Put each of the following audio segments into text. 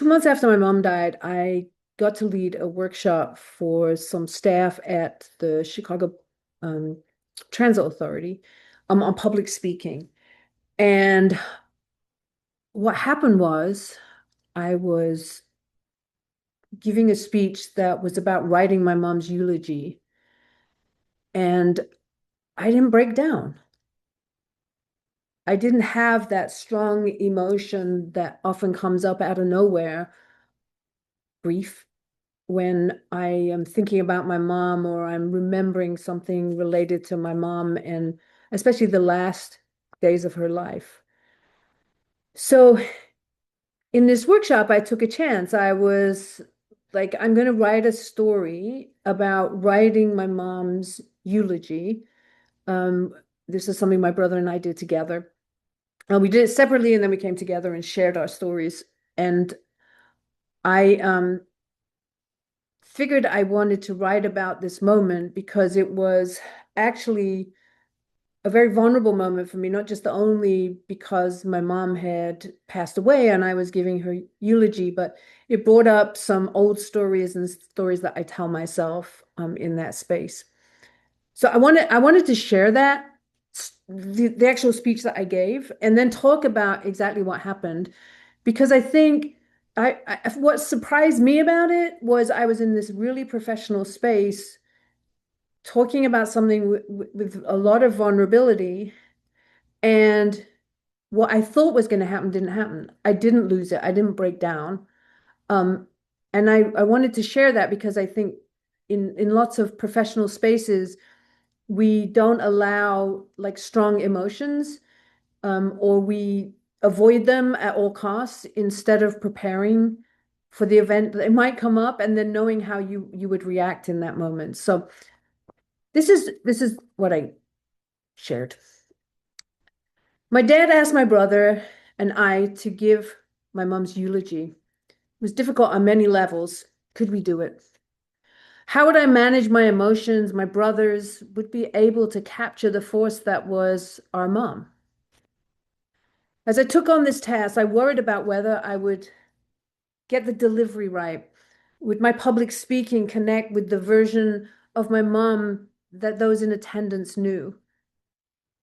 2 months after my mom died, I got to lead a workshop for some staff at the Chicago um, Transit Authority on public speaking. And what happened was I was giving a speech that was about writing my mom's eulogy, and I didn't break down. I didn't have that strong emotion that often comes up out of nowhere, grief, when I am thinking about my mom or I'm remembering something related to my mom and especially the last days of her life. So in this workshop, I took a chance. I was like, I'm going to write a story about writing my mom's eulogy. Um, this is something my brother and I did together. We did it separately and then we came together and shared our stories. And I figured I wanted to write about this moment because it was actually a very vulnerable moment for me, not just only because my mom had passed away and I was giving her eulogy, but it brought up some old stories and stories that I tell myself in that space. So I wanted to share that the actual speech that I gave and then talk about exactly what happened because I think what surprised me about it was I was in this really professional space talking about something with a lot of vulnerability, and what I thought was going to happen didn't happen. I didn't lose it. I didn't break down. Um, and I wanted to share that because I think in lots of professional spaces, we don't allow like strong emotions, or we avoid them at all costs instead of preparing for the event that it might come up and then knowing how you would react in that moment. So this is what I shared. My dad asked my brother and I to give my mom's eulogy. It was difficult on many levels. Could we do it? How would I manage my emotions? My brothers would be able to capture the force that was our mom. As I took on this task, I worried about whether I would get the delivery right. Would my public speaking connect with the version of my mom that those in attendance knew?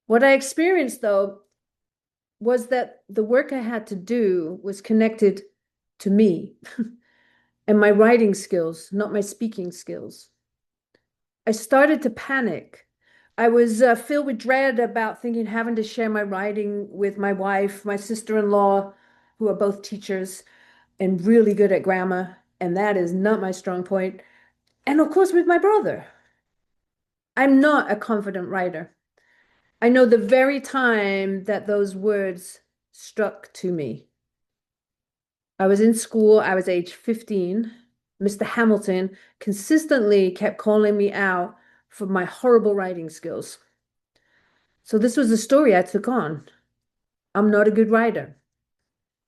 What I experienced, though, was that the work I had to do was connected to me and my writing skills, not my speaking skills. I started to panic. I was filled with dread about thinking having to share my writing with my wife, my sister-in-law, who are both teachers and really good at grammar, and that is not my strong point. And of course, with my brother. I'm not a confident writer. I know the very time that those words struck to me. I was in school, I was age 15. Mr. Hamilton consistently kept calling me out for my horrible writing skills. So this was the story I took on. I'm not a good writer.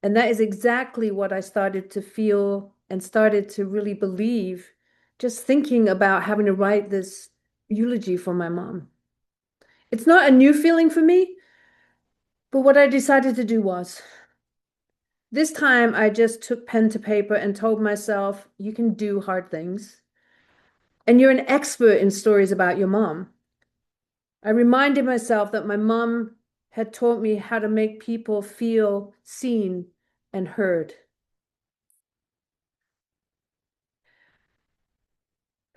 And that is exactly what I started to feel and started to really believe just thinking about having to write this eulogy for my mom. It's not a new feeling for me, but what I decided to do was this time I just took pen to paper and told myself, you can do hard things. And you're an expert in stories about your mom. I reminded myself that my mom had taught me how to make people feel seen and heard.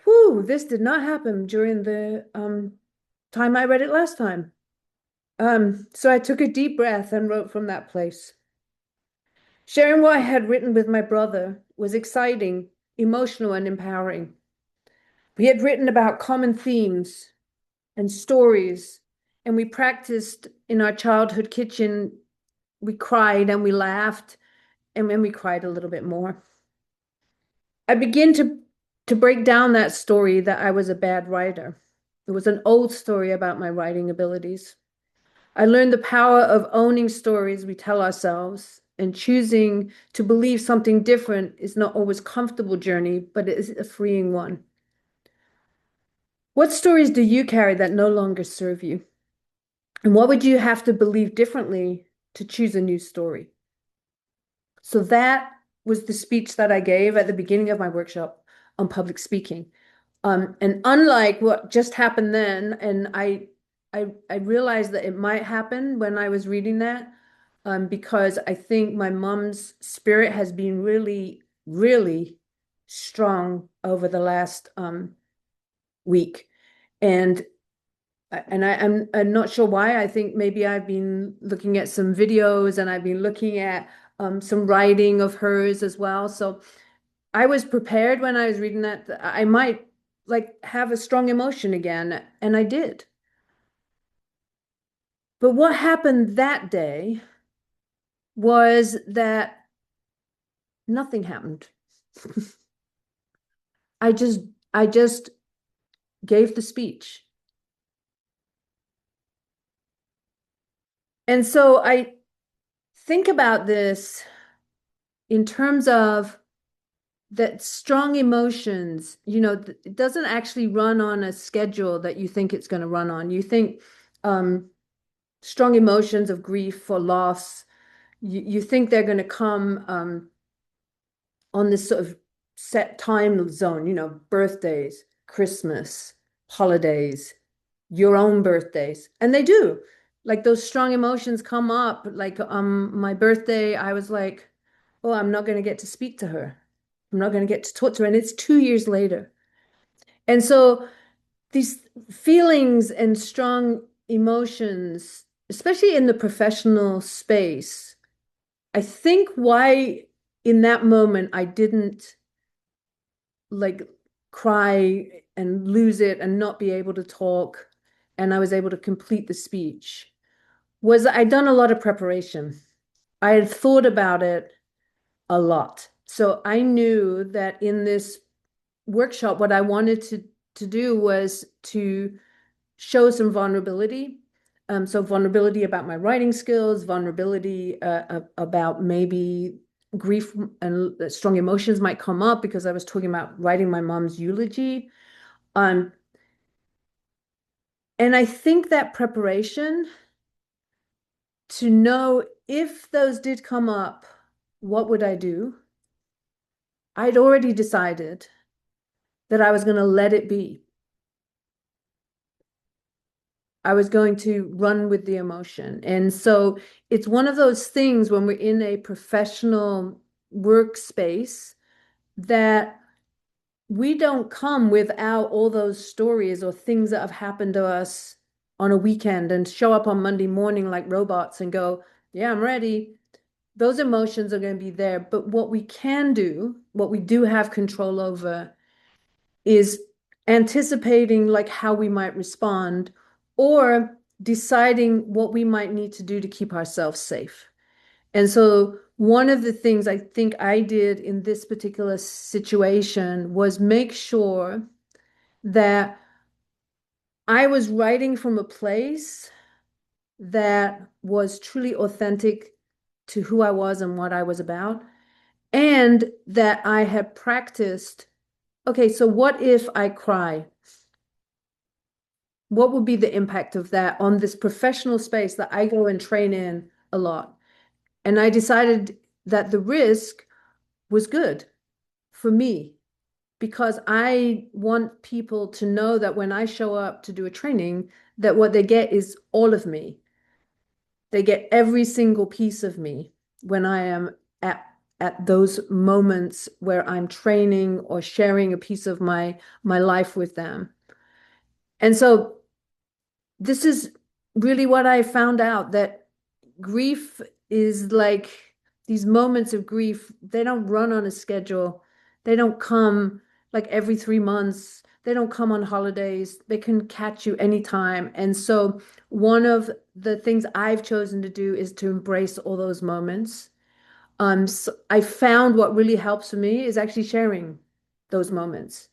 Whew, this did not happen during the time I read it last time. So I took a deep breath and wrote from that place. Sharing what I had written with my brother was exciting, emotional, and empowering. We had written about common themes and stories, and we practiced in our childhood kitchen. We cried and we laughed, and then we cried a little bit more. I began to break down that story that I was a bad writer. It was an old story about my writing abilities. I learned the power of owning stories we tell ourselves and choosing to believe something different is not always a comfortable journey, but it is a freeing one. What stories do you carry that no longer serve you? And what would you have to believe differently to choose a new story? So that was the speech that I gave at the beginning of my workshop on public speaking. And unlike what just happened then, and I realized that it might happen when I was reading that, because I think my mom's spirit has been really, really strong over the last week. And I'm not sure why. I think maybe I've been looking at some videos and I've been looking at some writing of hers as well. So I was prepared when I was reading that I might like have a strong emotion again, and I did. But what happened that day was that nothing happened. I just I just gave the speech. And so I think about this in terms of that strong emotions, it doesn't actually run on a schedule that you think it's going to run on. You think strong emotions of grief or loss, you think they're going to come on this sort of set time zone, birthdays, Christmas, holidays, your own birthdays. And they do. Like those strong emotions come up. Like my birthday, I was like, oh, I'm not going to get to speak to her. I'm not going to get to talk to her. And it's 2 years later. And so these feelings and strong emotions, especially in the professional space, I think why in that moment I didn't like cry and lose it and not be able to talk, and I was able to complete the speech was I'd done a lot of preparation. I had thought about it a lot. So I knew that in this workshop, what I wanted to do was to show some vulnerability. So vulnerability about my writing skills, vulnerability about maybe grief and strong emotions might come up because I was talking about writing my mom's eulogy. Um, and I think that preparation to know if those did come up, what would I do? I'd already decided that I was going to let it be. I was going to run with the emotion. And so it's one of those things when we're in a professional workspace that we don't come without all those stories or things that have happened to us on a weekend and show up on Monday morning like robots and go, yeah, I'm ready. Those emotions are going to be there. But what we can do, what we do have control over, is anticipating like how we might respond or deciding what we might need to do to keep ourselves safe. And so one of the things I think I did in this particular situation was make sure that I was writing from a place that was truly authentic to who I was and what I was about, and that I had practiced. Okay, so what if I cry? What would be the impact of that on this professional space that I go and train in a lot? And I decided that the risk was good for me because I want people to know that when I show up to do a training, that what they get is all of me. They get every single piece of me when I am at those moments where I'm training or sharing a piece of my life with them. And so this is really what I found out, that grief is like these moments of grief, they don't run on a schedule. They don't come like every 3 months. They don't come on holidays. They can catch you anytime. And so one of the things I've chosen to do is to embrace all those moments. So I found what really helps for me is actually sharing those moments.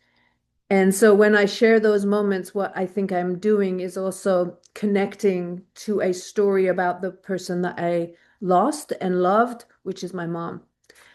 And so when I share those moments, what I think I'm doing is also connecting to a story about the person that I lost and loved, which is my mom.